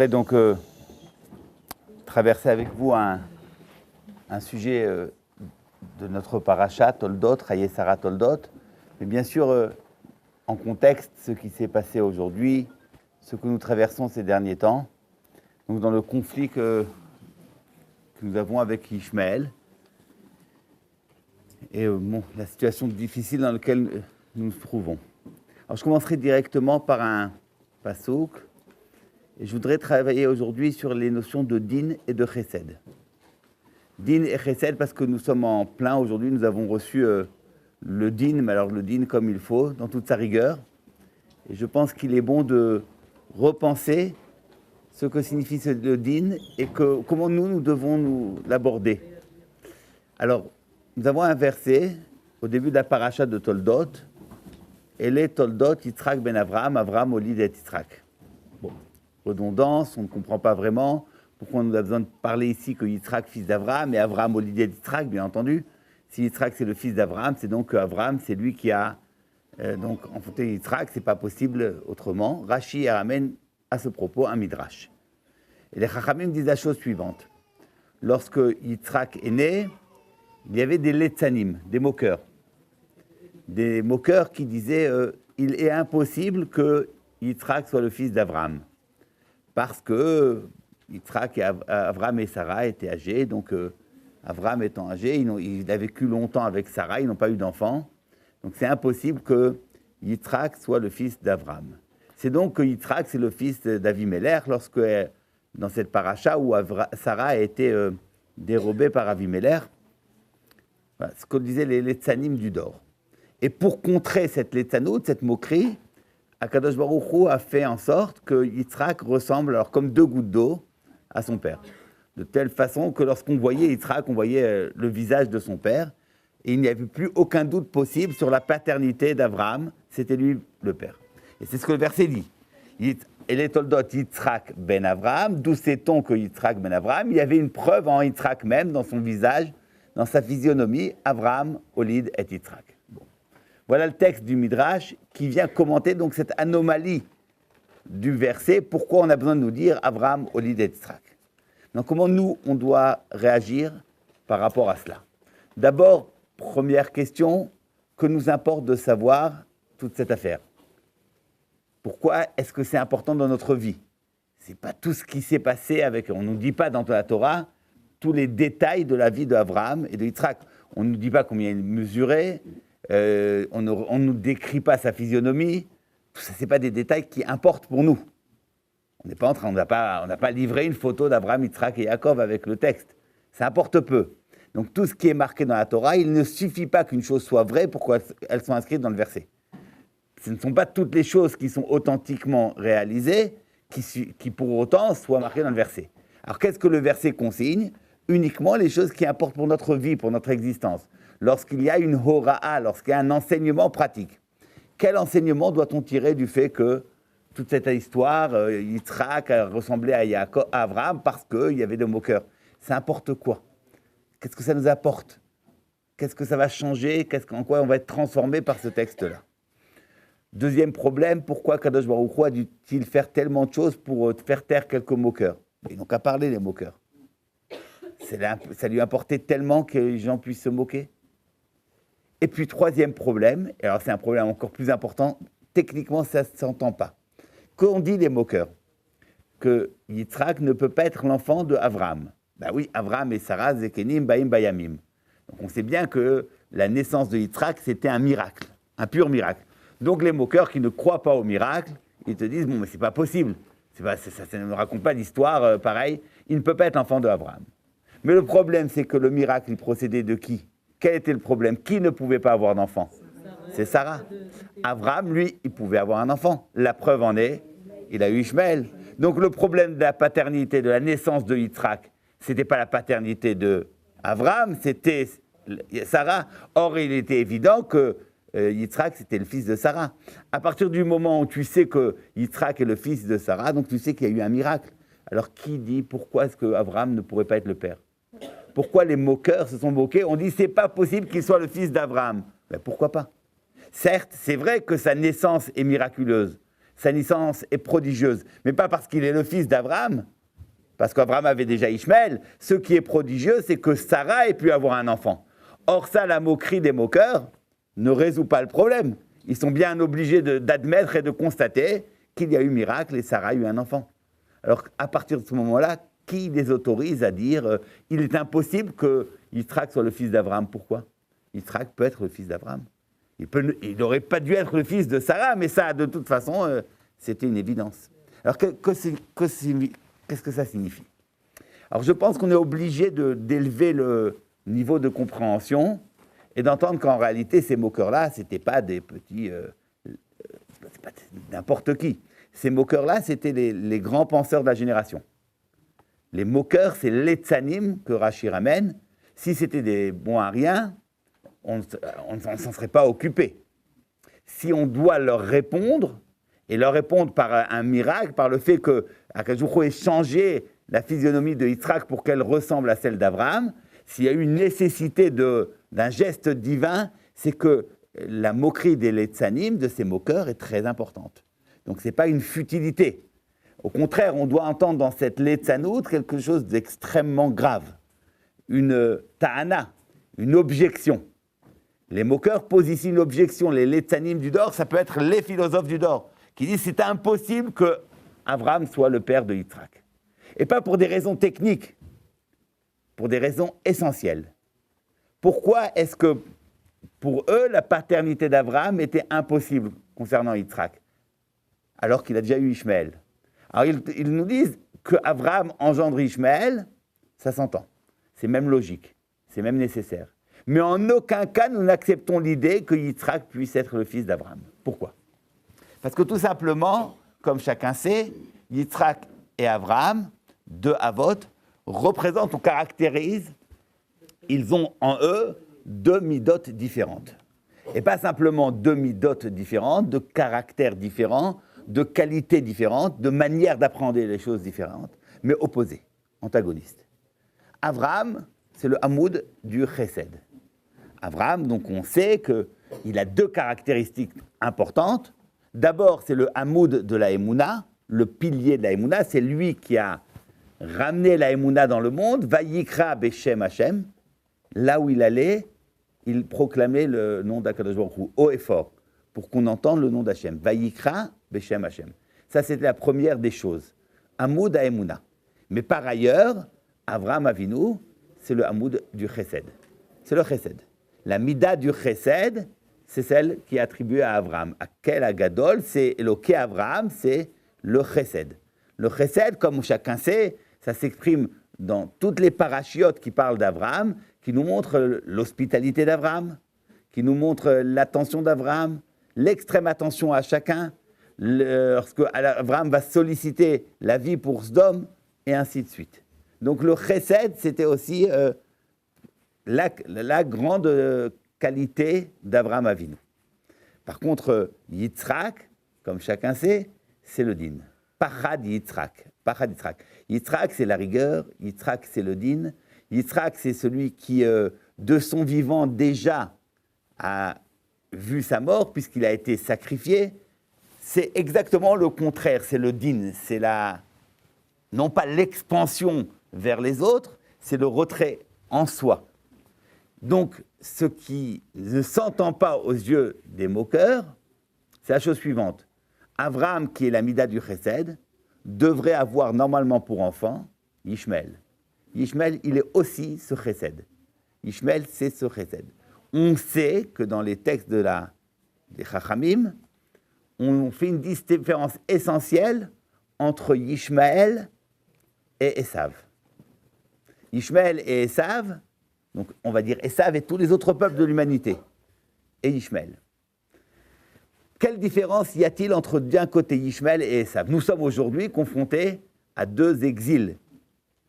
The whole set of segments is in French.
voudrais donc traverser avec vous un sujet de notre paracha, Toldot, Chayei Sarah Toldot, mais bien sûr en contexte ce qui s'est passé aujourd'hui, ce que nous traversons ces derniers temps, donc dans le conflit que nous avons avec Ishmaël, et la situation difficile dans laquelle nous nous trouvons. Alors je commencerai directement par un pasouk, et je voudrais travailler aujourd'hui sur les notions de din et de chesed. Din et chesed parce que nous sommes en plein aujourd'hui, nous avons reçu le din, mais alors le din comme il faut, dans toute sa rigueur. Et je pense qu'il est bon de repenser ce que signifie le din et comment nous devons l'aborder. Alors, nous avons un verset au début de la paracha de Toldot, et les Toldot, Yitzhak ben Avraham, Avraham au lit d'Yitzhak. Bon, redondance, on ne comprend pas vraiment pourquoi on a besoin de parler ici que Yitzhak, fils d'Avraham, et Avraham au lit d'Yitzhak, bien entendu. Si Yitzhak c'est le fils d'Avraham, c'est donc qu'Avraham c'est lui qui a donc enfanté Yitzhak, c'est pas possible autrement. Rashi ramène à ce propos un midrash. Et les Chachamim disent la chose suivante. Lorsque Yitzhak est né, il y avait des letzanim, des moqueurs. Des moqueurs qui disaient il est impossible que Yitzhak soit le fils d'Avraham. Parce que Yitzhak, Avraham et Sarah étaient âgés, donc Avraham étant âgé, il a vécu longtemps avec Sarah, ils n'ont pas eu d'enfants. Donc c'est impossible que Yitzhak soit le fils d'Avraham. C'est donc que Yitzhak, c'est le fils d'Avimelech, lorsque, dans cette paracha où Sarah a été dérobée par Avimelech, voilà, ce que disaient les letzanim du Dor. Et pour contrer cette letzanout, cette moquerie, Akadosh Baruch Hu a fait en sorte que Yitzhak ressemble, alors comme deux gouttes d'eau, à son père. De telle façon que lorsqu'on voyait Yitzhak, on voyait le visage de son père, et il n'y avait plus aucun doute possible sur la paternité d'Avraham, c'était lui le père. Et c'est ce que le verset dit. Et les Toldot Yitzhak ben Avraham, d'où sait-on que Yitzhak ben Avraham, il y avait une preuve en Yitzhak même, dans son visage, dans sa physionomie, Avraham, Olid et Yitzhak. Bon. Voilà le texte du Midrash qui vient commenter donc cette anomalie du verset, pourquoi on a besoin de nous dire Avraham, Olid et Yitzhak. Donc comment nous, on doit réagir par rapport à cela? D'abord, première question, que nous importe de savoir toute cette affaire? Pourquoi est-ce que c'est important dans notre vie? C'est pas tout ce qui s'est passé avec... On ne nous dit pas dans la Torah tous les détails de la vie d'Avraham et de Yitzhak. On ne nous dit pas combien il mesurait, on ne nous décrit pas sa physionomie. Tout ça, ce n'est pas des détails qui importent pour nous. On n'est pas en train, on n'a pas livré une photo d'Avraham, Yitzhak et Yaakov avec le texte. Ça importe peu. Donc tout ce qui est marqué dans la Torah, il ne suffit pas qu'une chose soit vraie pour qu'elles soient inscrites dans le verset. Ce ne sont pas toutes les choses qui sont authentiquement réalisées qui pour autant soient marquées dans le verset. Alors qu'est-ce que le verset consigne? Uniquement les choses qui importent pour notre vie, pour notre existence. Lorsqu'il y a une hora'a, lorsqu'il y a un enseignement pratique. Quel enseignement doit-on tirer du fait que toute cette histoire, Yitzhak ressemblait à Avraham parce qu'il y avait des moqueurs? Ça importe quoi? Qu'est-ce que ça nous apporte? Qu'est-ce que ça va changer? En quoi on va être transformé par ce texte-là? Deuxième problème, pourquoi Kadosh Baruch Hu a-t-il faire tellement de choses pour faire taire quelques moqueurs? Ils n'ont qu'à parler, les moqueurs. Ça lui importait tellement que les gens puissent se moquer. Et puis, troisième problème, et alors c'est un problème encore plus important, techniquement, ça ne s'entend pas. Qu'on dit les moqueurs que Yitzhak ne peut pas être l'enfant de Avraham. Ben oui, Avraham et Sarah, Zekenim, Baim, Bayamim. Donc on sait bien que la naissance de Yitzhak, c'était un miracle, un pur miracle. Donc les moqueurs qui ne croient pas au miracle, ils te disent, bon, mais c'est pas possible. Ça ne me raconte pas d'histoire pareille. Il ne peut pas être l'enfant de Avraham. Mais le problème, c'est que le miracle, il procédait de qui? Quel était le problème? Qui ne pouvait pas avoir d'enfant? C'est Sarah. Avraham, lui, il pouvait avoir un enfant. La preuve en est, il a eu Ishmaël. Donc le problème de la paternité, de la naissance de Yitzhak, ce n'était pas la paternité de Avraham, c'était Sarah. Or, il était évident que Yitzhak, c'était le fils de Sarah. À partir du moment où tu sais que Yitzhak est le fils de Sarah, donc tu sais qu'il y a eu un miracle. Alors qui dit pourquoi est-ce qu'Avraham ne pourrait pas être le père? Pourquoi les moqueurs se sont moqués? On dit c'est pas possible qu'il soit le fils d'Avraham. Ben pourquoi pas? Certes, c'est vrai que sa naissance est miraculeuse, sa naissance est prodigieuse, mais pas parce qu'il est le fils d'Abraham, parce qu'Abraham avait déjà Ishmaël. Ce qui est prodigieux, c'est que Sarah ait pu avoir un enfant. Or ça, la moquerie des moqueurs ne résout pas le problème. Ils sont bien obligés d'admettre et de constater qu'il y a eu miracle et Sarah a eu un enfant. Alors, à partir de ce moment-là, qui les autorise à dire il est impossible que Yitzhak soit le fils d'Abraham? Pourquoi? Yitzhak peut être le fils d'Abraham. Il n'aurait pas dû être le fils de Sarah, mais ça, de toute façon, c'était une évidence. Alors, qu'est-ce que ça signifie? Alors, je pense qu'on est obligé d'élever le niveau de compréhension et d'entendre qu'en réalité, ces moqueurs-là, ce n'étaient pas des petits... c'est pas n'importe qui. Ces moqueurs-là, c'était les grands penseurs de la génération. Les moqueurs, c'est les tsanim que Rashi ramène. Si c'était des bons à rien, on ne s'en serait pas occupé. Si on doit leur répondre, et leur répondre par un miracle, par le fait que Akadosh Baruch Hu ait changé la physionomie de Yitzhak pour qu'elle ressemble à celle d'Abraham, s'il y a eu une nécessité d'un geste divin, c'est que la moquerie des Letzanim, de ces moqueurs, est très importante. Donc ce n'est pas une futilité. Au contraire, on doit entendre dans cette Letzanout quelque chose d'extrêmement grave. Une ta'ana, une objection. Les moqueurs posent ici une objection. Les Letzanim du Dor, ça peut être les philosophes du Dor, qui disent c'est impossible que Abraham soit le père de Yitzhak. Et pas pour des raisons techniques, pour des raisons essentielles. Pourquoi est-ce que, pour eux, la paternité d'Abraham était impossible concernant Yitzhak, alors qu'il a déjà eu Ishmaël? Alors, ils nous disent qu'Abraham engendre Ishmaël, ça s'entend. C'est même logique, c'est même nécessaire. Mais en aucun cas, nous n'acceptons l'idée que Yitzhak puisse être le fils d'Abraham. Pourquoi? Parce que tout simplement, comme chacun sait, Yitzhak et Abraham, deux avot, représentent ou caractérisent, ils ont en eux deux midotes différentes. Et pas simplement deux midotes différentes, de caractères différents, de qualités différentes, de manières d'appréhender les choses différentes, mais opposées, antagonistes. Abraham, c'est le hamoud du chesed. Abraham, donc on sait qu'il a deux caractéristiques importantes. D'abord, c'est le hamoud de la Emouna, le pilier de la Emouna, c'est lui qui a ramené la Emouna dans le monde, Vayikra Beshem Hashem, là où il allait, il proclamait le nom d'Akadosh Baruch Hu, haut et fort, pour qu'on entende le nom d'Hashem. Vayikra Beshem Hashem. Ça, c'était la première des choses. Hamoud à Emouna. Mais par ailleurs, Avraham Avinu, c'est le hamoud du chesed. C'est le chesed. La mida du chesed, c'est celle qui est attribuée à Avraham. À quel agadol, c'est Eloké Avraham, c'est le chesed. Le chesed, comme chacun sait, ça s'exprime dans toutes les parachiotes qui parlent d'Avraham, qui nous montrent l'hospitalité d'Avraham, qui nous montrent l'attention d'Avraham, l'extrême attention à chacun, lorsque Avraham va solliciter la vie pour Sdom, et ainsi de suite. Donc le chesed, c'était aussi la grande qualité d'Avraham Avinu. Par contre, Yitzhak, comme chacun sait, c'est le din. Pachad Yitzhak. Pachad Yitzhak. Yitzhak, c'est la rigueur. Yitzhak, c'est le din. Yitzhak, c'est celui qui, de son vivant, déjà a vu sa mort, puisqu'il a été sacrifié. C'est exactement le contraire. C'est le din. C'est non pas l'expansion vers les autres, c'est le retrait en soi. Donc, ce qui ne s'entend pas aux yeux des moqueurs, c'est la chose suivante. Avraham, qui est la mida du chesed, devrait avoir normalement pour enfant Yishmael. Yishmael, il est aussi ce chesed. Yishmael, c'est ce chesed. On sait que dans les textes des Chachamim, on fait une différence essentielle entre Yishmael et Esav. Yishmael et Esav, donc on va dire Esav et tous les autres peuples de l'humanité, et Yishmael. Quelle différence y a-t-il entre d'un côté Yishmael et Esav? Nous sommes aujourd'hui confrontés à deux exils.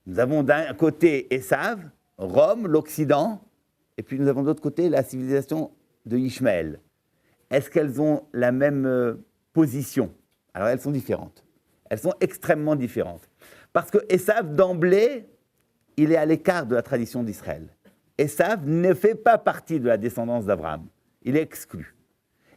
Nous avons d'un côté Esav, Rome, l'Occident, et puis nous avons de l'autre côté la civilisation de Yishmael. Est-ce qu'elles ont la même position? Alors elles sont différentes. Elles sont extrêmement différentes. Parce que Esav, d'emblée, il est à l'écart de la tradition d'Israël. Esav ne fait pas partie de la descendance d'Abraham. Il est exclu.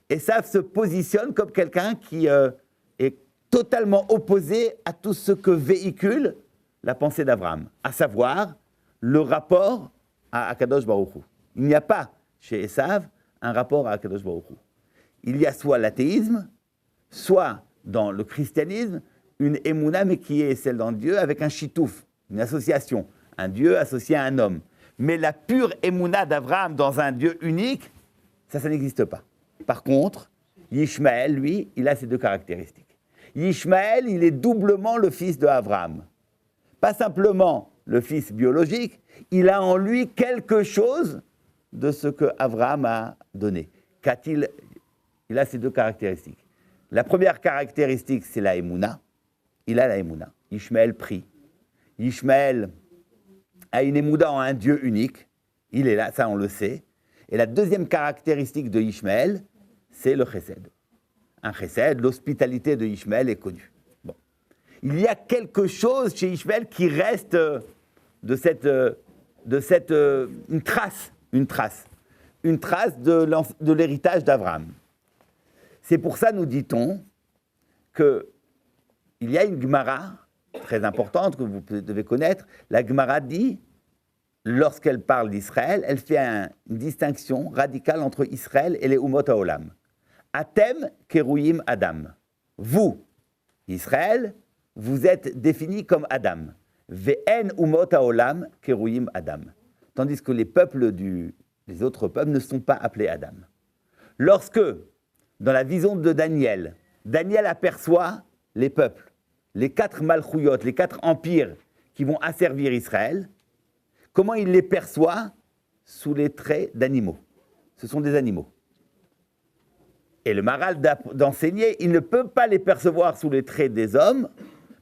Esav se positionne comme quelqu'un qui est totalement opposé à tout ce que véhicule la pensée d'Abraham, à savoir le rapport à Akadosh Baruch Hu. Il n'y a pas chez Esav un rapport à Akadosh Baruch Hu. Il y a soit l'athéisme, soit dans le christianisme, une émouna, mais qui est celle d'un Dieu avec un chitouf, une association, un Dieu associé à un homme. Mais la pure émouna d'Abraham dans un Dieu unique, ça n'existe pas. Par contre, Yishmaël, lui, il a ces deux caractéristiques. Yishmaël, il est doublement le fils d'Abraham. Pas simplement le fils biologique, il a en lui quelque chose de ce que Abraham a donné. Qu'a-t-il ? Il a ces deux caractéristiques. La première caractéristique, c'est la émouna. Il a la émouna. Yishmaël prie. Yishmaël a une émouna en un Dieu unique. Il est là, ça on le sait. Et la deuxième caractéristique de Yishmaël, c'est le chesed. Un chesed, l'hospitalité de Yishmaël est connue. Bon. Il y a quelque chose chez Yishmaël qui reste une trace de l'héritage d'Abraham. C'est pour ça, nous dit-on, qu'il y a une Gemara très importante que vous devez connaître. La Gemara dit, lorsqu'elle parle d'Israël, elle fait une distinction radicale entre Israël et les Umot HaOlam. Atem Keruyim Adam. Vous, Israël, vous êtes définis comme Adam. Ve'en Umot HaOlam Keruyim Adam. Tandis que les autres peuples ne sont pas appelés Adam. Lorsque, dans la vision de Daniel, Daniel aperçoit les peuples, les 4 malchouyot, les 4 empires qui vont asservir Israël, comment il les perçoit? Sous les traits d'animaux. Ce sont des animaux. Et le Maral d'enseigner, il ne peut pas les percevoir sous les traits des hommes,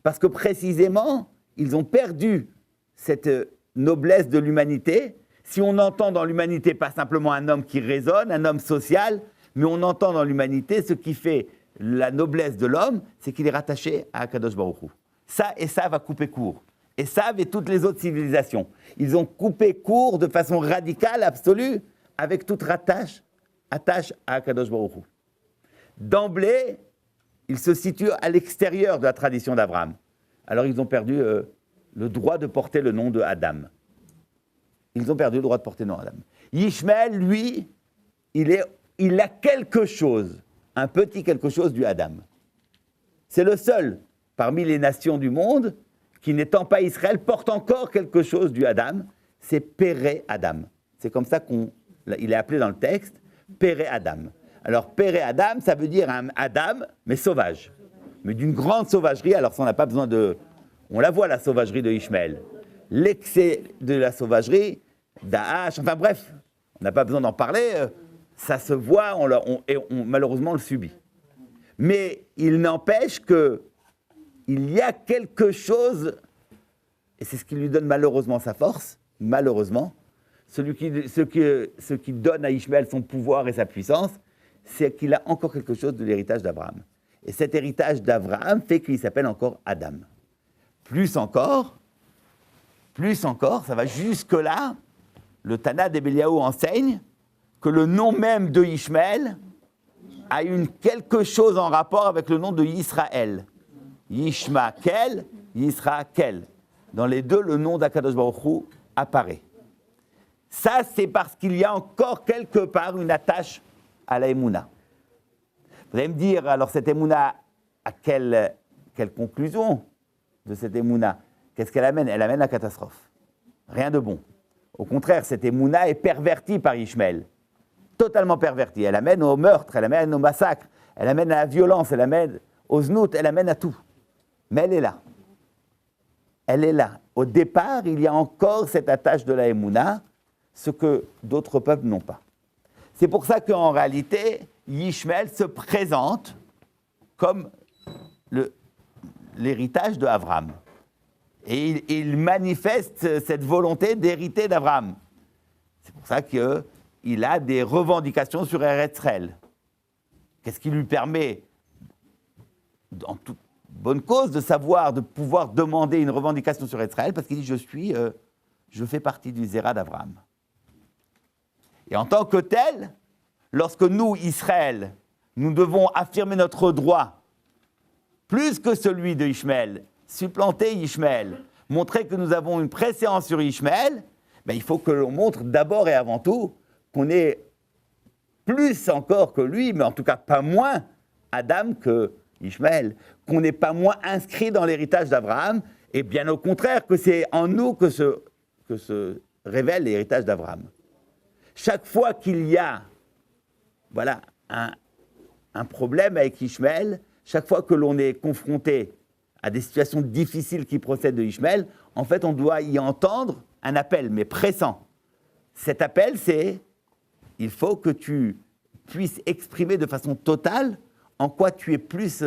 parce que précisément, ils ont perdu cette noblesse de l'humanité. Si on entend dans l'humanité pas simplement un homme qui raisonne, un homme social, mais on entend dans l'humanité ce qui fait la noblesse de l'homme, c'est qu'il est rattaché à Akadosh Baruch Hu. Ça va couper court. Esav et toutes les autres civilisations. Ils ont coupé court de façon radicale, absolue, avec toute attache à Akadosh Baruch Hu. D'emblée, ils se situent à l'extérieur de la tradition d'Abraham. Alors ils ont perdu le droit de porter le nom de Adam. Ils ont perdu le droit de porter le nom d'Adam. Yishmaël, lui, il a quelque chose, un petit quelque chose du Adam. C'est le seul parmi les nations du monde qui, n'étant pas Israël, porte encore quelque chose du Adam. C'est Péré Adam. C'est comme ça qu'il est appelé dans le texte, Péré Adam. Alors Péré Adam, ça veut dire un Adam, mais sauvage. Mais d'une grande sauvagerie, alors ça on n'a pas besoin de... On la voit la sauvagerie de Ishmaël. L'excès de la sauvagerie, Daesh, enfin bref, on n'a pas besoin d'en parler, ça se voit, malheureusement on le subit. Mais il n'empêche qu'il y a quelque chose, et c'est ce qui lui donne malheureusement sa force, malheureusement, ce qui donne à Ishmaël son pouvoir et sa puissance, c'est qu'il a encore quelque chose de l'héritage d'Abraham. Et cet héritage d'Abraham fait qu'il s'appelle encore Adam. Plus encore, ça va jusque-là, le Tana d'Ebeliaou enseigne que le nom même de Ishmaël a quelque chose en rapport avec le nom de Yisraël. Yishmakel, Yisraël. Dans les deux, le nom d'Akadosh Baruch Hu apparaît. Ça, c'est parce qu'il y a encore quelque part une attache à la Emouna. Vous allez me dire, alors cette Emouna, à quelle conclusion de cette Emouna? Qu'est-ce qu'elle amène? Elle amène la catastrophe. Rien de bon. Au contraire, cette Emouna est pervertie par Ishmaël. Totalement pervertie. Elle amène au meurtre, elle amène au massacre, elle amène à la violence, elle amène au znout, elle amène à tout. Mais elle est là. Elle est là. Au départ, il y a encore cette attache de la Emouna, ce que d'autres peuples n'ont pas. C'est pour ça qu'en réalité, Yishmaël se présente comme l'héritage de Abraham. Et il manifeste cette volonté d'hériter d'Abraham. C'est pour ça qu'il a des revendications sur Eretz Israël. Qu'est-ce qui lui permet, en toute bonne cause, de pouvoir demander une revendication sur Eretz Israël? Parce qu'il dit, je fais partie du Zera d'Abraham. Et en tant que tel, lorsque nous, Israël, nous devons affirmer notre droit plus que celui de Ishmaël, supplanter Ishmaël, montrer que nous avons une préséance sur Ishmaël, ben, il faut que l'on montre d'abord et avant tout qu'on est plus encore que lui, mais en tout cas pas moins Adam que Ishmaël, qu'on n'est pas moins inscrit dans l'héritage d'Abraham, et bien au contraire que c'est en nous que se révèle l'héritage d'Abraham. Chaque fois qu'il y a un problème avec Ishmaël, chaque fois que l'on est confronté à des situations difficiles qui procèdent de Ishmaël, en fait, on doit y entendre un appel, mais pressant. Cet appel, c'est il faut que tu puisses exprimer de façon totale en quoi tu es plus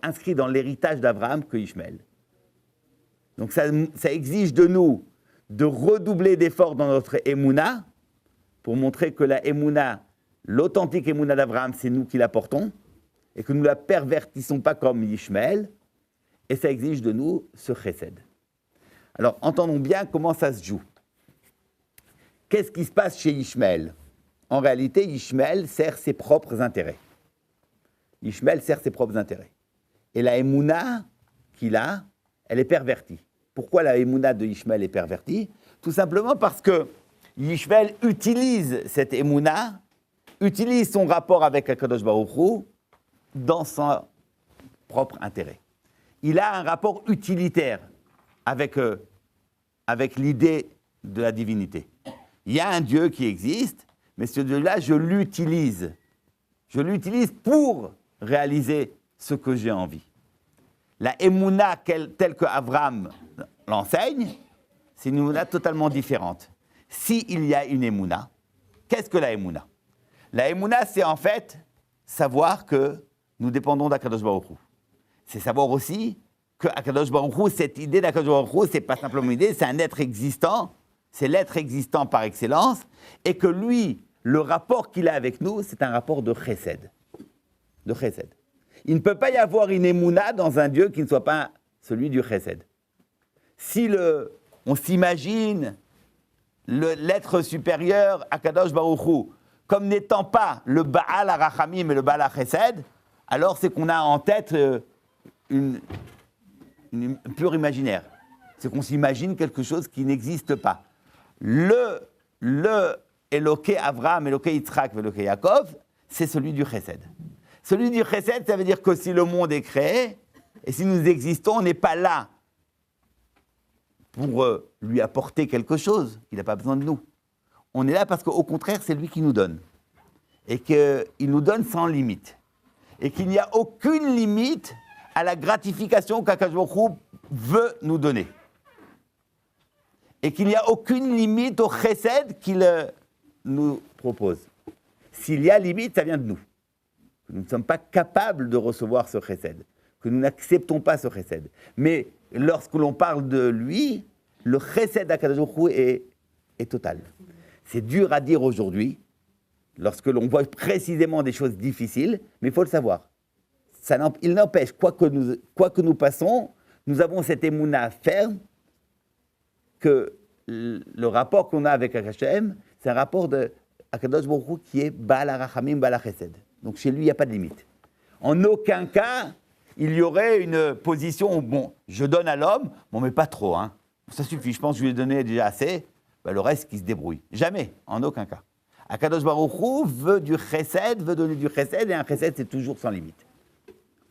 inscrit dans l'héritage d'Abraham que Ishmaël. Donc ça exige de nous de redoubler d'efforts dans notre Emouna pour montrer que la Emouna, l'authentique Emouna d'Abraham, c'est nous qui la portons et que nous ne la pervertissons pas comme Ishmaël. Et ça exige de nous ce chesed. Alors, entendons bien comment ça se joue. Qu'est-ce qui se passe chez Ishmaël ? En réalité, Ishmaël sert ses propres intérêts. Ishmaël sert ses propres intérêts. Et la Emouna qu'il a, elle est pervertie. Pourquoi la Emouna de Ishmaël est pervertie ? Tout simplement parce que Ishmaël utilise cette Emouna, utilise son rapport avec Akadosh Baruch Hu dans son propre intérêt. Il a un rapport utilitaire avec l'idée de la divinité. Il y a un Dieu qui existe, mais ce Dieu-là, je l'utilise. Je l'utilise pour réaliser ce que j'ai envie. La Emouna telle que Abraham l'enseigne, c'est une Emouna totalement différente. S'il y a une Emouna, qu'est-ce que la Emouna ? La Emouna, c'est en fait savoir que nous dépendons d'Akadosh Baruch Hu. C'est savoir aussi que Akadosh Baruch Hu, cette idée d'Akadosh Baruch Hu, c'est pas simplement une idée, c'est un être existant, c'est l'être existant par excellence, et que lui, le rapport qu'il a avec nous, c'est un rapport de chesed. De chesed. Il ne peut pas y avoir une émouna dans un Dieu qui ne soit pas celui du chesed. Si on s'imagine l'être supérieur, Akadosh Baruch Hu, comme n'étant pas le Baal HaRachamim et le Baal HaChesed, alors c'est qu'on a en tête une pure imaginaire. C'est qu'on s'imagine quelque chose qui n'existe pas. Le Eloké Avraham, Eloké Yitzhak, Eloké Yaakov, c'est celui du Chesed. Celui du Chesed, ça veut dire que si le monde est créé, et si nous existons, on n'est pas là pour lui apporter quelque chose. Il n'a pas besoin de nous. On est là parce qu'au contraire, c'est lui qui nous donne. Et qu'il nous donne sans limite. Et qu'il n'y a aucune limite à la gratification qu'Akadosh Baruch Hu veut nous donner. Et qu'il n'y a aucune limite au chesed qu'il nous propose. S'il y a limite, ça vient de nous. Que nous ne sommes pas capables de recevoir ce chesed. Que nous n'acceptons pas ce chesed. Mais lorsque l'on parle de lui, le chesed d'Akadosh Baruch Hu est total. C'est dur à dire aujourd'hui, lorsque l'on voit précisément des choses difficiles, mais il faut le savoir. Il n'empêche, quoi que nous passons, nous avons cette émouna ferme que le rapport qu'on a avec Hashem, c'est un rapport de Akadosh Baruch Hu qui est Baal HaRachamim, Baal HaChesed. Donc chez lui, il n'y a pas de limite. En aucun cas, il y aurait une position où, bon, je donne à l'homme, bon, mais pas trop, hein. Ça suffit, je pense que je lui ai donné déjà assez, ben, le reste qui se débrouille. Jamais, en aucun cas. Akadosh Baruch Hu veut du chesed, veut donner du chesed, et un chesed, c'est toujours sans limite.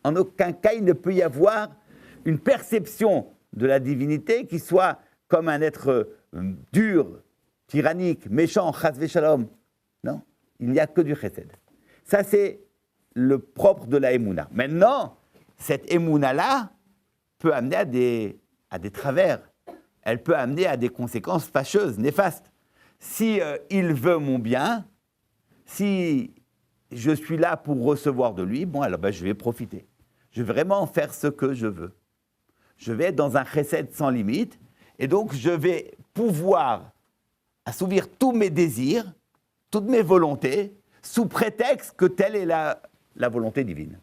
En aucun cas, il ne peut y avoir une perception de la divinité qui soit comme un être dur, tyrannique, méchant, chas v'shalom. Non, il n'y a que du chesed. Ça, c'est le propre de la émouna. Maintenant, cette émouna-là peut amener à des travers. Elle peut amener à des conséquences fâcheuses, néfastes. Si il veut mon bien, si je suis là pour recevoir de lui, bon, alors ben, je vais profiter. Je vais vraiment faire ce que je veux. Je vais être dans un chesed sans limite, et donc je vais pouvoir assouvir tous mes désirs, toutes mes volontés, sous prétexte que telle est la volonté divine.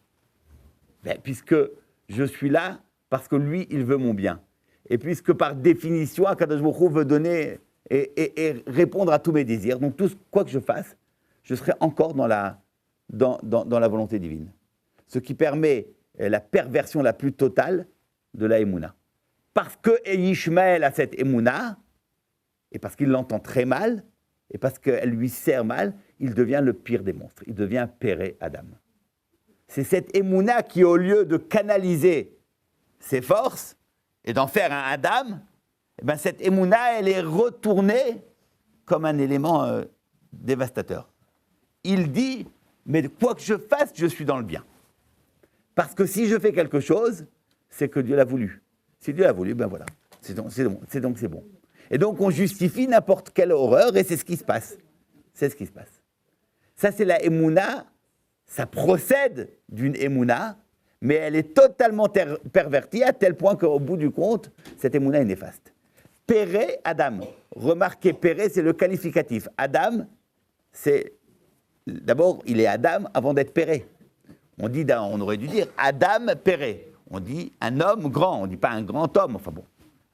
Ben, puisque je suis là parce que lui, il veut mon bien. Et puisque par définition, Akadosh Baruch Hu veut donner et répondre à tous mes désirs. Donc, quoi que je fasse, je serai encore dans dans la volonté divine. Ce qui permet la perversion la plus totale de la Emouna. Parce que Ishmaël a cette Emouna, et parce qu'il l'entend très mal, et parce qu'elle lui sert mal, il devient le pire des monstres. Il devient Péré Adam. C'est cette Emouna qui, au lieu de canaliser ses forces et d'en faire un Adam, eh ben cette Emouna, elle est retournée comme un élément dévastateur. Il dit, mais quoi que je fasse, je suis dans le bien. Parce que si je fais quelque chose, c'est que Dieu l'a voulu. Si Dieu l'a voulu, ben voilà, c'est bon. Et donc on justifie n'importe quelle horreur, et c'est ce qui se passe. C'est ce qui se passe. Ça, c'est la Emouna, ça procède d'une Emouna, mais elle est totalement pervertie à tel point qu'au bout du compte, cette Emouna est néfaste. Péré, Adam. Remarquez, Péré, c'est le qualificatif. Adam, c'est... D'abord, il est Adam avant d'être Péré. On aurait dû dire Adam Péré. On dit un homme grand, on ne dit pas un grand homme. Enfin bon.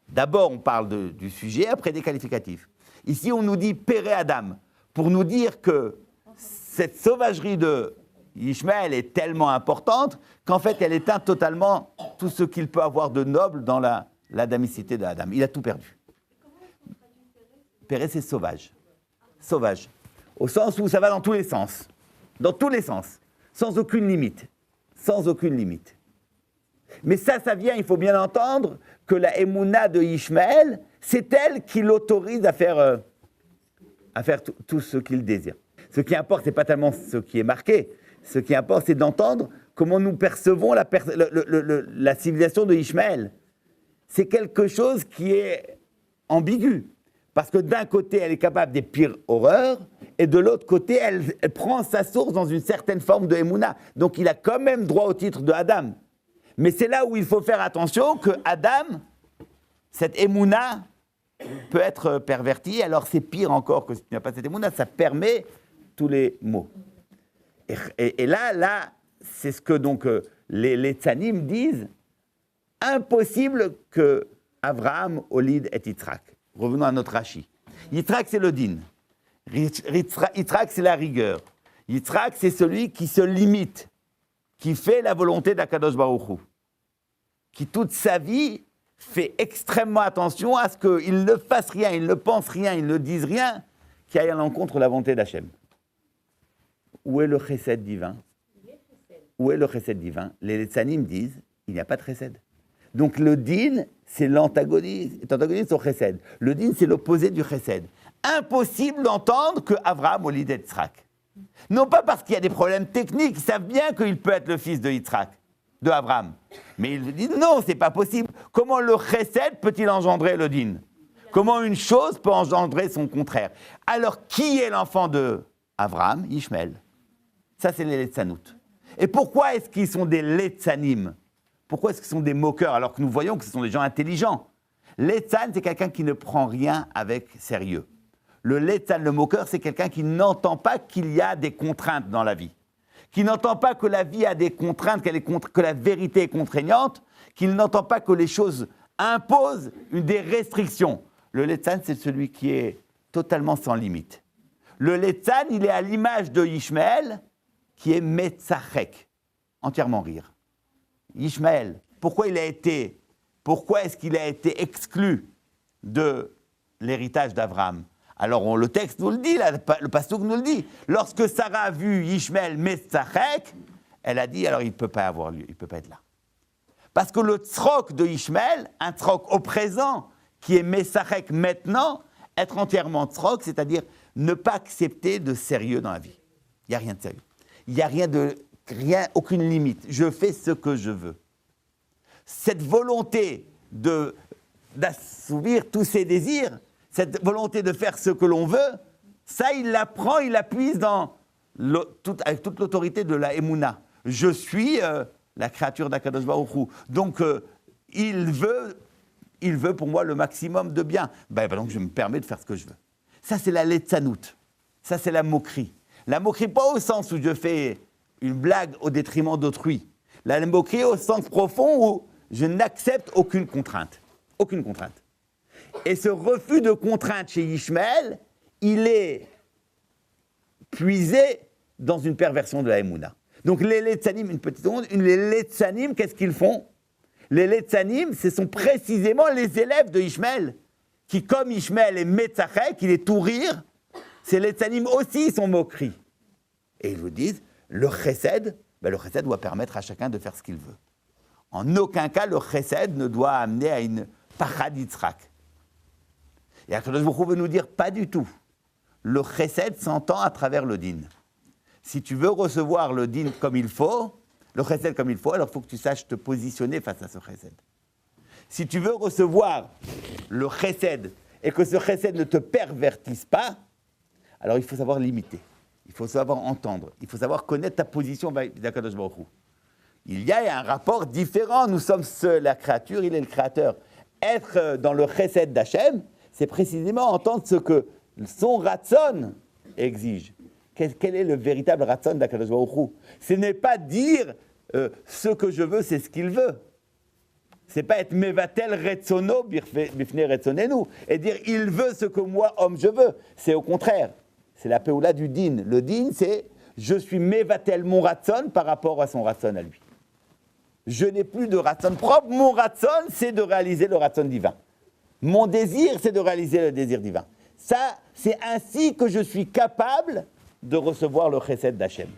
D'abord, on parle du sujet, après des qualificatifs. Ici, on nous dit Péré Adam, pour nous dire que cette sauvagerie de Ishmaël est tellement importante qu'en fait, elle éteint totalement tout ce qu'il peut avoir de noble dans l'adamicité d'Adam. Il a tout perdu. Péré, c'est sauvage. Sauvage. Au sens où ça va dans tous les sens. Dans tous les sens. Sans aucune limite. Sans aucune limite. Mais ça vient, il faut bien entendre, que la Emouna de Ishmaël, c'est elle qui l'autorise à faire tout ce qu'il désire. Ce qui importe, ce n'est pas tellement ce qui est marqué. Ce qui importe, c'est d'entendre comment nous percevons la civilisation de Ishmaël. C'est quelque chose qui est ambigu. Parce que d'un côté, elle est capable des pires horreurs, et de l'autre côté, elle prend sa source dans une certaine forme de Emouna. Donc il a quand même droit au titre de Adam. Mais c'est là où il faut faire attention que Adam, cette Emouna, peut être pervertie. Alors c'est pire encore que s'il n'y a pas cette Emouna, ça permet tous les maux. Et là, c'est ce que donc les Tzanim disent, impossible que Abraham olide et Yitzhak. Revenons à notre Rashi. Yitzhak, c'est le din. Yitzhak, c'est la rigueur. Yitzhak, c'est celui qui se limite, qui fait la volonté d'Akadosh Baruch Hu, qui toute sa vie fait extrêmement attention à ce qu'il ne fasse rien, il ne pense rien, il ne dise rien qui aille à l'encontre de la volonté d'Hachem. Où est le chesed divin ? Où est le chesed divin ? Les Tzanim disent, il n'y a pas de chesed. Donc le din, c'est l'antagoniste au chesed. Le din, c'est l'opposé du chesed. Impossible d'entendre que Abraham olide Yitzhak. Non pas parce qu'il y a des problèmes techniques, ils savent bien qu'il peut être le fils de Yitzhak, de Abraham. Mais ils disent non, c'est pas possible. Comment le chesed peut-il engendrer le din ? Comment une chose peut engendrer son contraire ? Alors qui est l'enfant de Abraham ? Ishmaël. Ça, c'est les Letzanout. Et pourquoi est-ce qu'ils sont des Letzanim ? Pourquoi est-ce qu'ils sont des moqueurs alors que nous voyons que ce sont des gens intelligents ? Letzan, c'est quelqu'un qui ne prend rien avec sérieux. Le Letzan, le moqueur, c'est quelqu'un qui n'entend pas qu'il y a des contraintes dans la vie, qui n'entend pas que la vie a des contraintes, que la vérité est contraignante, qu'il n'entend pas que les choses imposent des restrictions. Le Letzan, c'est celui qui est totalement sans limite. Le Letzan, il est à l'image de Ishmaël, qui est Metzachek, entièrement rire. Ishmaël, pourquoi est-ce qu'il a été exclu de l'héritage d'Abraham ? Alors le texte nous le dit, là, le pastouk nous le dit. Lorsque Sarah a vu Ishmaël Metzachek, elle a dit alors il ne peut pas avoir lieu, il ne peut pas être là. Parce que le tzrok de Ishmaël, un tzrok au présent, qui est Metzachek maintenant, être entièrement tzrok, c'est-à-dire ne pas accepter de sérieux dans la vie. Il n'y a rien de sérieux. Il n'y a aucune limite. Je fais ce que je veux. Cette volonté d'assouvir tous ses désirs, cette volonté de faire ce que l'on veut, ça, il la prend, il la puise avec toute l'autorité de la Emouna. Je suis la créature d'Akadosh Baruch Hu. Donc, il veut pour moi le maximum de bien. Donc, je me permets de faire ce que je veux. Ça, c'est la Letzanout. Ça, c'est la moquerie. La moquerie, pas au sens où je fais une blague au détriment d'autrui. La moquerie au sens profond où je n'accepte aucune contrainte. Aucune contrainte. Et ce refus de contrainte chez Ishmaël, il est puisé dans une perversion de la Emouna. Donc les Letzanim, une petite seconde, les Letzanim, qu'est-ce qu'ils font? Les Letzanim, ce sont précisément les élèves de Ishmael, qui comme Ishmael est Metzachek, il est tout rire, ces Letzanim aussi sont moqueries. Et ils vous disent, le chesed doit permettre à chacun de faire ce qu'il veut. En aucun cas, le chesed ne doit amener à une pachad Yitzhak. Et Akadosh Baruch Hu veut nous dire, pas du tout. Le chesed s'entend à travers le din. Si tu veux recevoir le din comme il faut, le chesed comme il faut, alors il faut que tu saches te positionner face à ce chesed. Si tu veux recevoir le chesed et que ce chesed ne te pervertisse pas, alors il faut savoir limiter. Il faut savoir entendre. Il faut savoir connaître ta position d'Akadosh Baruch Hu. Il y a un rapport différent. Nous sommes la créature, il est le créateur. Être dans le chesed d'Hachem, c'est précisément entendre ce que son ratson exige. Quel est le véritable ratson d'Akadosh Baruch Hu? Ce n'est pas dire ce que je veux, c'est ce qu'il veut. Ce n'est pas être mevatel retsono bifne retsonenu et dire il veut ce que moi, homme, je veux. C'est au contraire. C'est la peoula du din. Le din, c'est je suis mevatel mon ratson par rapport à son ratson à lui. Je n'ai plus de ratson propre. Mon ratson, c'est de réaliser le ratson divin. Mon désir, c'est de réaliser le désir divin. Ça, c'est ainsi que je suis capable de recevoir le chesed d'Hachem.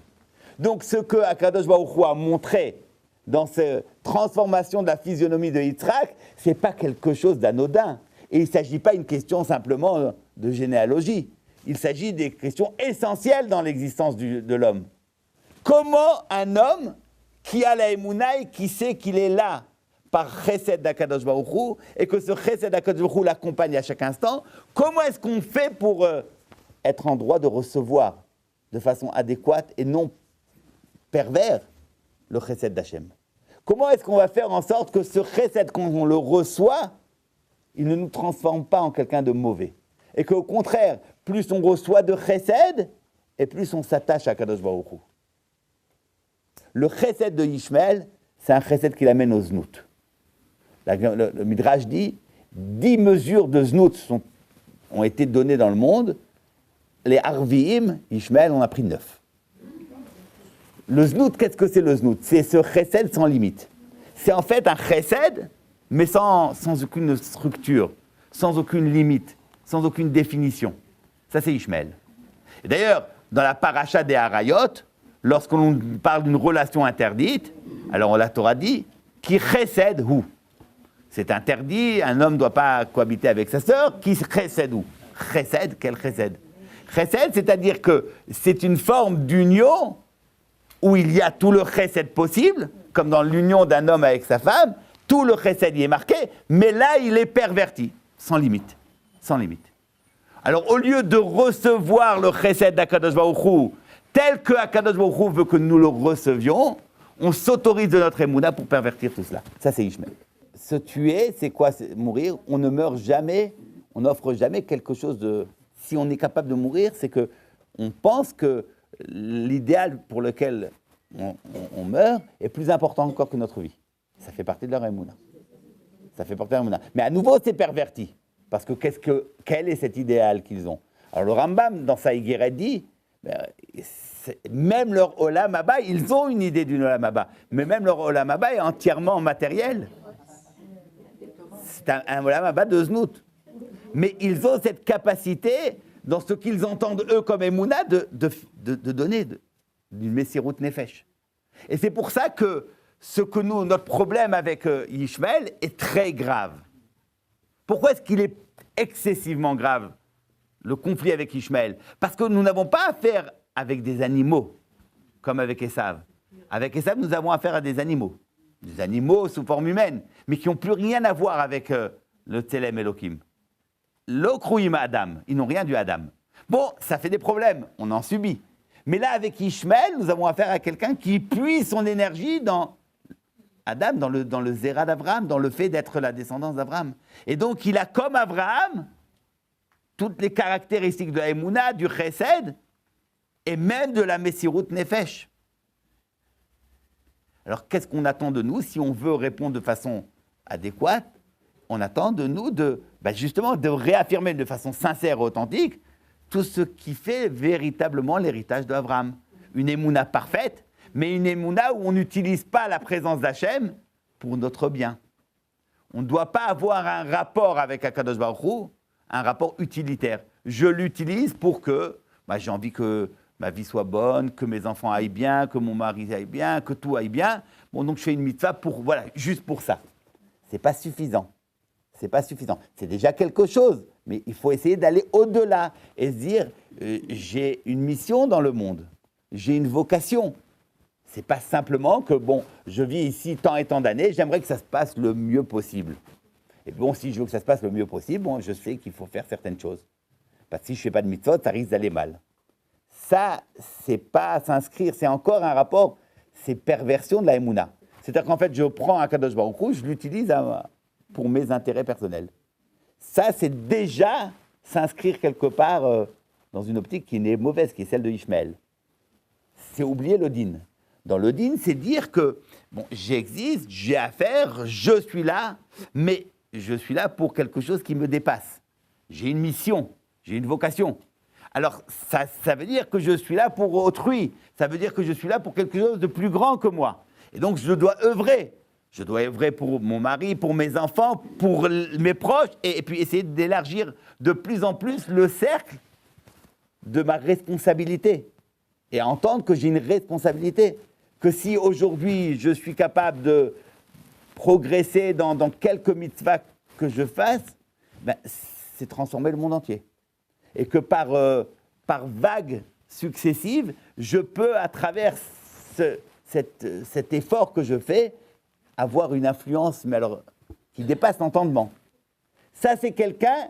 Donc, ce que Akadosh Baruch Hu a montré dans cette transformation de la physionomie de Yitzhak, ce n'est pas quelque chose d'anodin. Et il ne s'agit pas d'une question simplement de généalogie. Il s'agit des questions essentielles dans l'existence de l'homme. Comment un homme qui a la Emouna et qui sait qu'il est là par chesed d'Akadosh Baruch Hu et que ce chesed d'Akadosh Baruch Hu l'accompagne à chaque instant, comment est-ce qu'on fait pour être en droit de recevoir de façon adéquate et non pervers le chesed d'Hachem? Comment est-ce qu'on va faire en sorte que ce chesed, quand on le reçoit, il ne nous transforme pas en quelqu'un de mauvais? Et qu'au contraire, plus on reçoit de chesed, et plus on s'attache à Kadosh Baruch Hu. Le chesed de Ishmael, c'est un chesed qui l'amène au znout. Le Midrash dit, 10 mesures de znout ont été données dans le monde. Les Arviim, Ishmael, on a pris 9. Le znout, qu'est-ce que c'est le znout? C'est ce chesed sans limite. C'est en fait un chesed, mais sans aucune structure, sans aucune limite, sans aucune définition. Ça, c'est Ishmael. Et d'ailleurs, dans la paracha des Harayot, lorsqu'on parle d'une relation interdite, alors la Torah dit, qui chesed hu. C'est interdit, un homme ne doit pas cohabiter avec sa sœur, qui chesed hu. Chesed, quel chesed? Chesed, c'est-à-dire que c'est une forme d'union où il y a tout le chesed possible, comme dans l'union d'un homme avec sa femme, tout le chesed y est marqué, mais là, il est perverti, sans limite. Sans limite. Alors, au lieu de recevoir le chesed d'Akadosh Baruch Hu, tel que Akadosh Baruch Hu veut que nous le recevions, on s'autorise de notre émouna pour pervertir tout cela. Ça, c'est Ishmael. Se tuer, c'est quoi? C'est mourir. On ne meurt jamais, on n'offre jamais quelque chose de... Si on est capable de mourir, c'est que on pense que l'idéal pour lequel on meurt est plus important encore que notre vie. Ça fait partie de leur émouna. Ça fait partie de leur émouna. Mais à nouveau, c'est perverti. Parce que quel est cet idéal qu'ils ont? Alors le Rambam, dans sa Higueret, dit, même leur Olam Haba, ils ont une idée d'une Olam Haba, mais même leur Olam Haba est entièrement matériel. C'est un Olam Haba de Znout. Mais ils ont cette capacité, dans ce qu'ils entendent eux comme Emouna, de donner d'une Messirut Nefesh. Et c'est pour ça que notre problème avec Ishmael est très grave. Pourquoi est-ce qu'il est excessivement grave, le conflit avec Ishmael? Parce que nous n'avons pas affaire avec des animaux, comme avec Esav. Avec Esav, nous avons affaire à des animaux sous forme humaine, mais qui n'ont plus rien à voir avec le Tselem Elohim. L'Okruim Adam, ils n'ont rien du Adam. Bon, ça fait des problèmes, on en subit. Mais là, avec Ishmael, nous avons affaire à quelqu'un qui puise son énergie dans Adam, dans le Zera d'Abraham, dans le fait d'être la descendance d'Abraham. Et donc, il a comme Abraham toutes les caractéristiques de la Emouna, du Chesed, et même de la Messirut Nefesh. Alors, qu'est-ce qu'on attend de nous si on veut répondre de façon adéquate? On attend de nous justement de réaffirmer de façon sincère et authentique tout ce qui fait véritablement l'héritage d'Abraham. une émouna parfaite, mais une émouna où on n'utilise pas la présence d'Hachem pour notre bien. On ne doit pas avoir un rapport avec Akadosh Baruch Hu, un rapport utilitaire. Je l'utilise pour que j'ai envie que ma vie soit bonne, que mes enfants aillent bien, que mon mari aille bien, que tout aille bien. Bon, donc je fais une mitzvah juste pour ça. C'est pas suffisant. C'est pas suffisant. C'est déjà quelque chose, mais il faut essayer d'aller au-delà et se dire j'ai une mission dans le monde, j'ai une vocation. C'est pas simplement que je vis ici tant et tant d'années, j'aimerais que ça se passe le mieux possible. Et si je veux que ça se passe le mieux possible, je sais qu'il faut faire certaines choses. Parce que si je fais pas de mitzvot, ça risque d'aller mal. Ça, c'est pas s'inscrire, c'est encore un rapport, c'est perversion de la Emouna. C'est-à-dire qu'en fait, je prends un Kadosh Baruch Hu, je l'utilise pour mes intérêts personnels. Ça, c'est déjà s'inscrire quelque part dans une optique qui est mauvaise, qui est celle de Ishmaël. C'est oublier le din. Dans le din, c'est dire que, j'existe, j'ai affaire, je suis là, mais je suis là pour quelque chose qui me dépasse. J'ai une mission, j'ai une vocation. Alors, ça veut dire que je suis là pour autrui. Ça veut dire que je suis là pour quelque chose de plus grand que moi. Et donc, je dois œuvrer. Je dois œuvrer pour mon mari, pour mes enfants, pour mes proches, et puis essayer d'élargir de plus en plus le cercle de ma responsabilité. Et entendre que j'ai une responsabilité. Que si aujourd'hui, je suis capable de progresser dans quelques mitzvahs que je fasse, c'est transformer le monde entier. Et que par vagues successives, je peux, à travers cet effort que je fais, avoir une influence qui dépasse l'entendement. Ça, c'est quelqu'un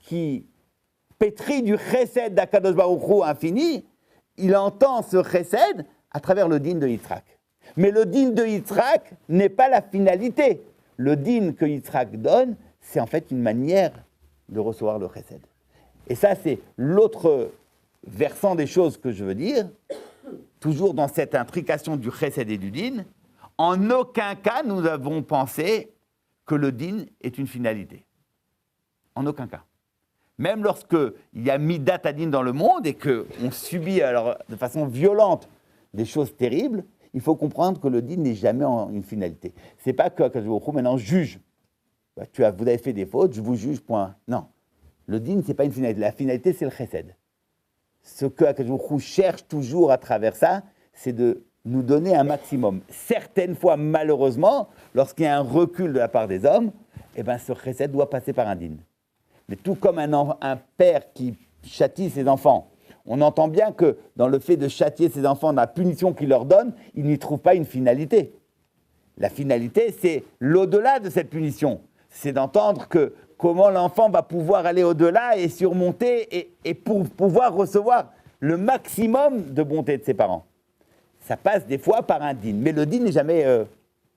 qui, pétri du chesed d'Akadosh Baruch Hu infini, il entend ce chesed à travers le din de Yitzhak. Mais le din de Yitzhak n'est pas la finalité. Le din que Yitzhak donne, c'est en fait une manière de recevoir le chesed. Et ça, c'est l'autre versant des choses que je veux dire, toujours dans cette intrication du chesed et du din. En aucun cas, nous avons pensé que le din est une finalité. En aucun cas. Même lorsqu'il y a midat hadin dans le monde et qu'on subit alors, de façon violente des choses terribles, il faut comprendre que le din n'est jamais une finalité. Ce n'est pas que Akadosh Baruch Hu maintenant juge. Vous avez fait des fautes, je vous juge, point. Non. Le din, ce n'est pas une finalité. La finalité, c'est le chesed. Ce que Akadosh Baruch Hu cherche toujours à travers ça, c'est de nous donner un maximum. Certaines fois, malheureusement, lorsqu'il y a un recul de la part des hommes, ce chesed doit passer par un din. Mais tout comme un père qui châtie ses enfants, on entend bien que dans le fait de châtier ses enfants, dans la punition qu'il leur donne, il n'y trouve pas une finalité. La finalité, c'est l'au-delà de cette punition. C'est d'entendre que comment l'enfant va pouvoir aller au-delà et surmonter et pour pouvoir recevoir le maximum de bonté de ses parents. Ça passe des fois par un din, mais le din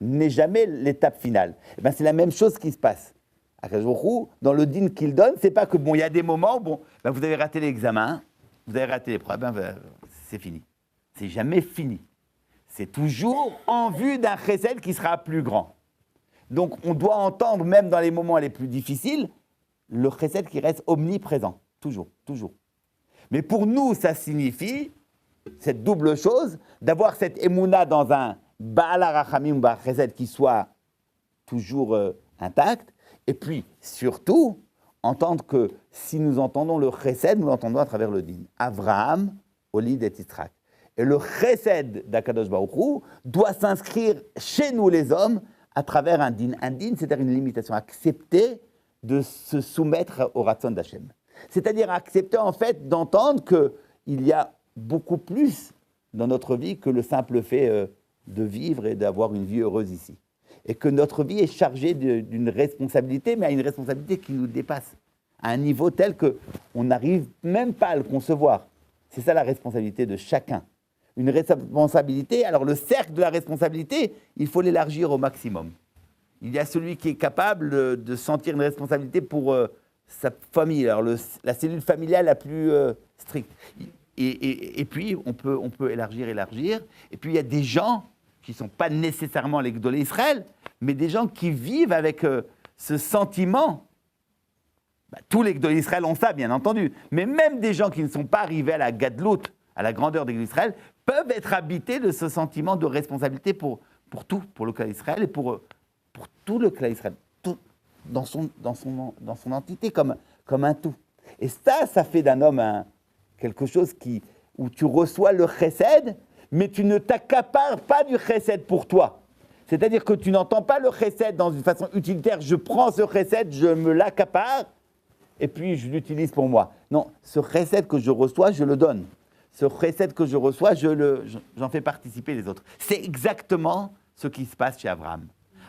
n'est jamais l'étape finale. C'est la même chose qui se passe. Akadosh Baruch Hu, dans le din qu'il donne, c'est pas que il y a des moments où vous avez raté l'examen, vous avez raté l'épreuve, c'est fini. C'est jamais fini. C'est toujours en vue d'un chesed qui sera plus grand. Donc on doit entendre, même dans les moments les plus difficiles, le chesed qui reste omniprésent, toujours, toujours. Mais pour nous, ça signifie cette double chose, d'avoir cette émouna dans un Baal HaRachamim ou Baal Chesed qui soit toujours intact, et puis surtout, entendre que si nous entendons le chesed, nous l'entendons à travers le din. Avraham, Olid et Yitzhak. Et le chesed d'Akadosh Baruch Hu doit s'inscrire chez nous les hommes à travers un din. Un din, c'est-à-dire une limitation, accepter de se soumettre au Ratzon d'Hachem. C'est-à-dire accepter en fait d'entendre qu'il y a beaucoup plus dans notre vie que le simple fait de vivre et d'avoir une vie heureuse ici. Et que notre vie est chargée d'une responsabilité, mais à une responsabilité qui nous dépasse, à un niveau tel qu'on n'arrive même pas à le concevoir. C'est ça la responsabilité de chacun. Une responsabilité, alors le cercle de la responsabilité, il faut l'élargir au maximum. Il y a celui qui est capable de sentir une responsabilité pour sa famille, alors la cellule familiale la plus stricte. Et puis, on peut élargir. Et puis, il y a des gens qui ne sont pas nécessairement les Gdolé Israël, mais des gens qui vivent avec ce sentiment. Tous les Gdolé Israël ont ça, bien entendu. Mais même des gens qui ne sont pas arrivés à la Gadlout, à la grandeur de l'Israël, peuvent être habités de ce sentiment de responsabilité pour tout, pour le clan d'Israël et pour tout le clan d'Israël, tout dans son entité, comme un tout. Et ça fait d'un homme quelque chose où tu reçois le chesed, mais tu ne t'accapares pas du chesed pour toi. C'est-à-dire que tu n'entends pas le chesed dans une façon utilitaire, je prends ce chesed, je me l'accapare, et puis je l'utilise pour moi. Non, ce chesed que je reçois, je le donne. Ce chesed que je reçois, j'en fais participer les autres. C'est exactement ce qui se passe chez Abraham.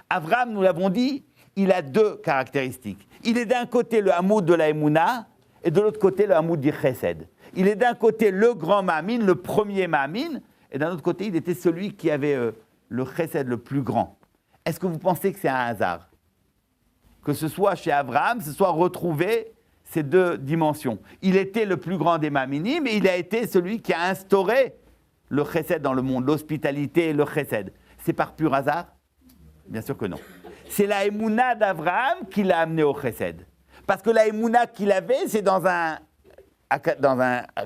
Abraham, nous l'avons dit, il a deux caractéristiques. Il est d'un côté le hamoud de la Emouna, et de l'autre côté le hamoud du chesed. Il est d'un côté le grand Mamin, le premier Mamin, et d'un autre côté, il était celui qui avait le chesed le plus grand. Est-ce que vous pensez que c'est un hasard que ce soit chez Abraham, ce soit retrouvé ces deux dimensions? Il était le plus grand des Maminim, et il a été celui qui a instauré le chesed dans le monde, l'hospitalité et le chesed. C'est par pur hasard? Bien sûr que non. C'est la émouna d'Abraham qui l'a amené au chesed. Parce que la émouna qu'il avait, c'est dans un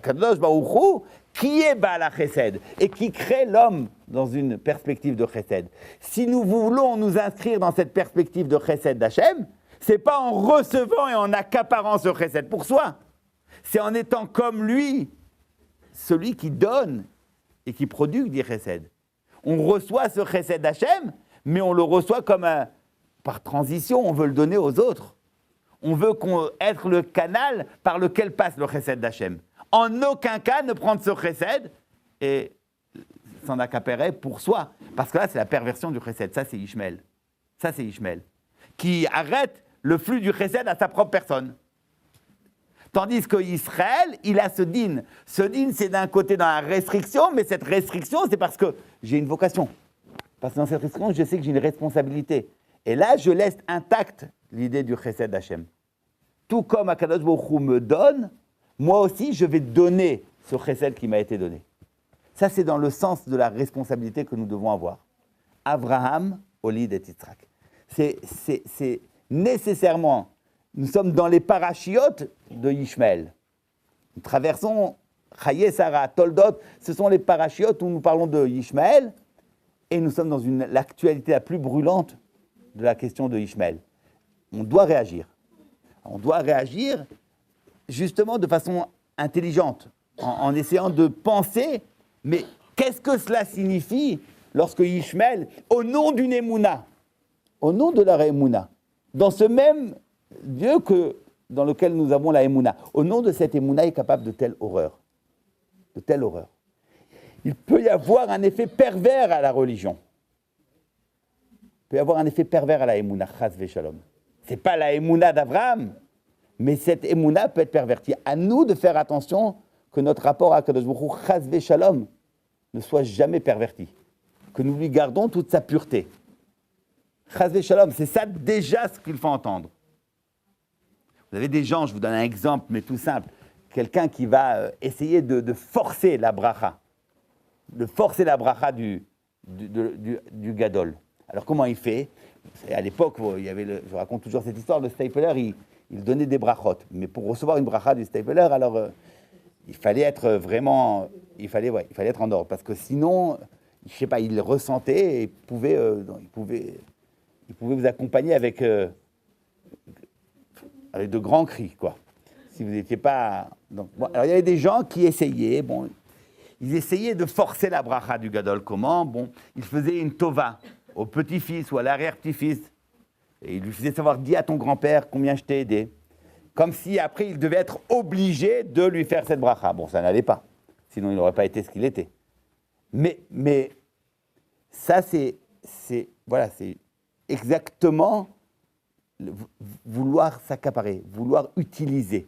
Kadosh Baruch Hu, qui est Baal Chesed et qui crée l'homme dans une perspective de Chesed. Si nous voulons nous inscrire dans cette perspective de Chesed d'Hachem, c'est pas en recevant et en accaparant ce Chesed pour soi, c'est en étant comme lui, celui qui donne et qui produit du Chesed. On reçoit ce Chesed d'Hachem, mais on le reçoit comme par transition, on veut le donner aux autres. On veut être le canal par lequel passe le chesed d'Hachem. En aucun cas ne prendre ce chesed et s'en accaparer pour soi. Parce que là, c'est la perversion du chesed. Ça, c'est Ishmael. Qui arrête le flux du chesed à sa propre personne. Tandis qu'Israël, il a ce din. Ce din, c'est d'un côté dans la restriction, mais cette restriction, c'est parce que j'ai une vocation. Parce que dans cette restriction, je sais que j'ai une responsabilité. Et là, je laisse intacte l'idée du chesed d'Hachem. Tout comme Akadosh Baruch Hu me donne, moi aussi, je vais donner ce chesed qui m'a été donné. Ça, c'est dans le sens de la responsabilité que nous devons avoir. Abraham, Olid et Yitzhak. C'est nécessairement, nous sommes dans les parachiotes de Ishmael. Nous traversons Chaye Sarah, Toldot, ce sont les parachiotes où nous parlons de Ishmael, et nous sommes dans l'actualité la plus brûlante de la question de Ishmael. On doit réagir. On doit réagir justement de façon intelligente, en essayant de penser, mais qu'est-ce que cela signifie lorsque Ishmael, au nom d'une Emouna, au nom de la Emouna, dans ce même Dieu dans lequel nous avons la Emouna, au nom de cette Emouna est capable de telle horreur. De telle horreur. Il peut y avoir un effet pervers à la religion. Il peut y avoir un effet pervers à la Emouna, chas v'shalom. Ce n'est pas la Emouna d'Abraham, mais cette Emouna peut être pervertie. À nous de faire attention que notre rapport à Kadosh Baruch Hu, chas v'shalom, ne soit jamais perverti. Que nous lui gardons toute sa pureté. Chas v'shalom, c'est ça déjà ce qu'il faut entendre. Vous avez des gens, je vous donne un exemple, mais tout simple. Quelqu'un qui va essayer de forcer la bracha. De forcer la bracha du gadol. Alors comment il fait? À l'époque, je raconte toujours cette histoire, le stapler, il donnait des brachot. Mais pour recevoir une bracha du stapler, alors il fallait être vraiment, il fallait être en ordre. Parce que sinon, je ne sais pas, il ressentait et il pouvait vous accompagner avec de grands cris, quoi. Si vous n'étiez pas... Donc, bon, alors il y avait des gens qui essayaient, ils essayaient de forcer la bracha du gadol. Comment? Ils faisaient une tova au petit-fils ou à l'arrière-petit-fils. Et il lui faisait savoir, dis à ton grand-père combien je t'ai aidé. Comme si après, il devait être obligé de lui faire cette bracha. Bon, ça n'allait pas. Sinon, il n'aurait pas été ce qu'il était. Mais ça, c'est exactement vouloir s'accaparer, vouloir utiliser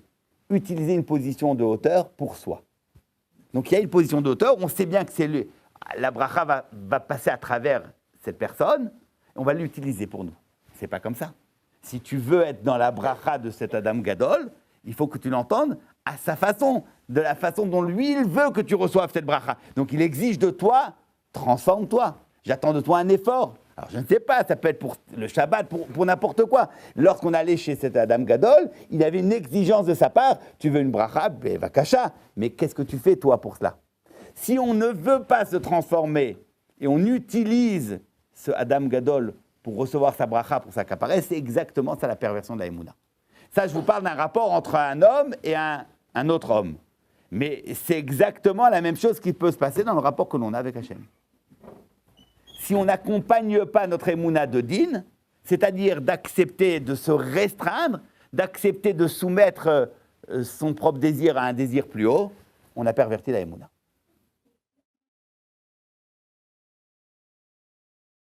une position de hauteur pour soi. Donc, il y a une position de hauteur. On sait bien que la bracha va passer à travers cette personne, on va l'utiliser pour nous. C'est pas comme ça. Si tu veux être dans la bracha de cet Adam Gadol, il faut que tu l'entendes à sa façon, de la façon dont lui, il veut que tu reçoives cette bracha. Donc, il exige de toi, transforme-toi. J'attends de toi un effort. Alors, je ne sais pas, ça peut être pour le Shabbat, pour n'importe quoi. Lorsqu'on allait chez cet Adam Gadol, il avait une exigence de sa part. Tu veux une bracha, vakasha. Mais qu'est-ce que tu fais, toi, pour cela? Si on ne veut pas se transformer et on utilise ce Adam Gadol pour recevoir sa bracha, pour s'accaparer, c'est exactement ça la perversion de la Emouna. Ça, je vous parle d'un rapport entre un homme et un autre homme. Mais c'est exactement la même chose qui peut se passer dans le rapport que l'on a avec Hachem. Si on n'accompagne pas notre Emouna de din, c'est-à-dire d'accepter de se restreindre, d'accepter de soumettre son propre désir à un désir plus haut, on a perverti la Emouna.